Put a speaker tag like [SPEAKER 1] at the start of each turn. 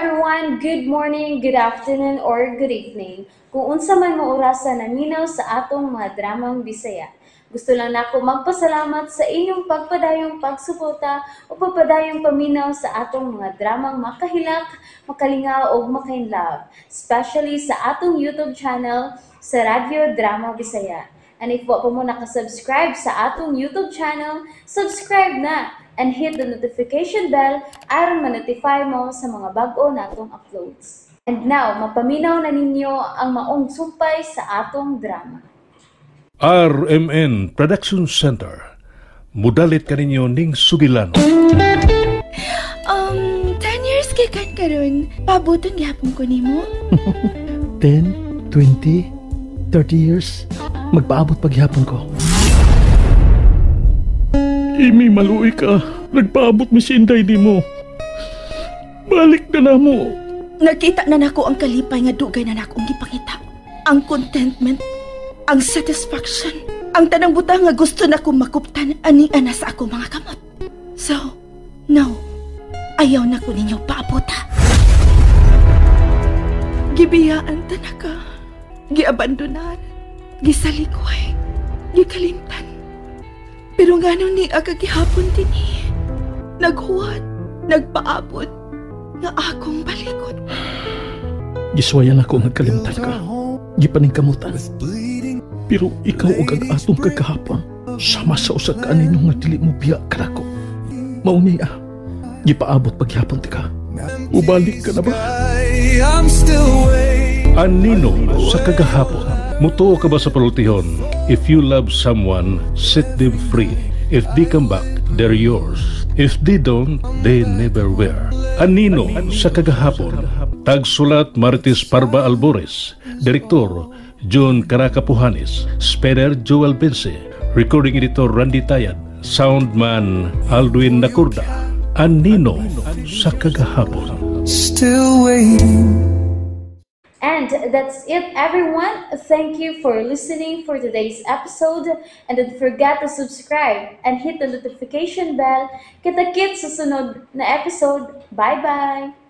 [SPEAKER 1] everyone, good morning, good afternoon, or good evening. Kung unsa man mo orasan naminaw sa atong mga dramang Bisaya. Gusto lang nako magpasalamat sa inyong pagpadayong pagsuporta o pagpadayong paminaw sa atong mga dramang makahilak, makalingaw o makainlove, especially sa atong YouTube channel sa Radyo Drama Bisaya. And if wa pa mo nakasubscribe sa atong YouTube channel, subscribe na and hit the notification bell aron ma-notify mo sa mga bag-o natong uploads. And now, mapaminaw na ninyo ang maong sumpay sa atong drama.
[SPEAKER 2] RMN Production Center. Mudalit ka ninyo ning Sugilano.
[SPEAKER 3] 10 years kay kan karon. Pabuton gyapon ko nimo.
[SPEAKER 4] 10, 20, 30 years. Magpaabot paghapon ko.
[SPEAKER 5] Imi, maluwi ka. Nagpaabot mi si Inday di mo. Balik na mo.
[SPEAKER 3] Nakita na nako ang kalipay nga dugay na nakong gipakita. Ang contentment, ang satisfaction, ang tanang butang nga gusto na kong makuptan ani ana sa ako mga kamot. So, no, ayaw na ko ninyo paabuta. Gibiyaan ta na ka, giabandonar, gisalikoy, gikalimtan. Pero nga nung ni agagihapon din naghuwat, nagpaabot, nga akong balikot.
[SPEAKER 4] Giswayan ako nagkalimtan ka. Gipaningkamutan. Pero ikaw ug ang atong kagahapon, sama sa usa ka ninyong nga dili mo biya kanako. Mauni gipaabot paghapon ti ka. Ubalik ka na ba?
[SPEAKER 2] Anino sa kagahapon. Mutuo ka ba sa palutihon? If you love someone, set them free. If they come back, they're yours. If they don't, they never were. Anino sa kagahapon. Tagsulat Martis Parba Albores. Direktor John Caracapuhanes. Speaker Joel Bense. Recording Editor Randy Tayad. Soundman Aldwin Nakurda. Anino sa kagahapon.
[SPEAKER 6] Still waiting.
[SPEAKER 1] And that's it, everyone. Thank you for listening for today's episode. And don't forget to subscribe and hit the notification bell. Kita-kits sa sunod na episode. Bye-bye!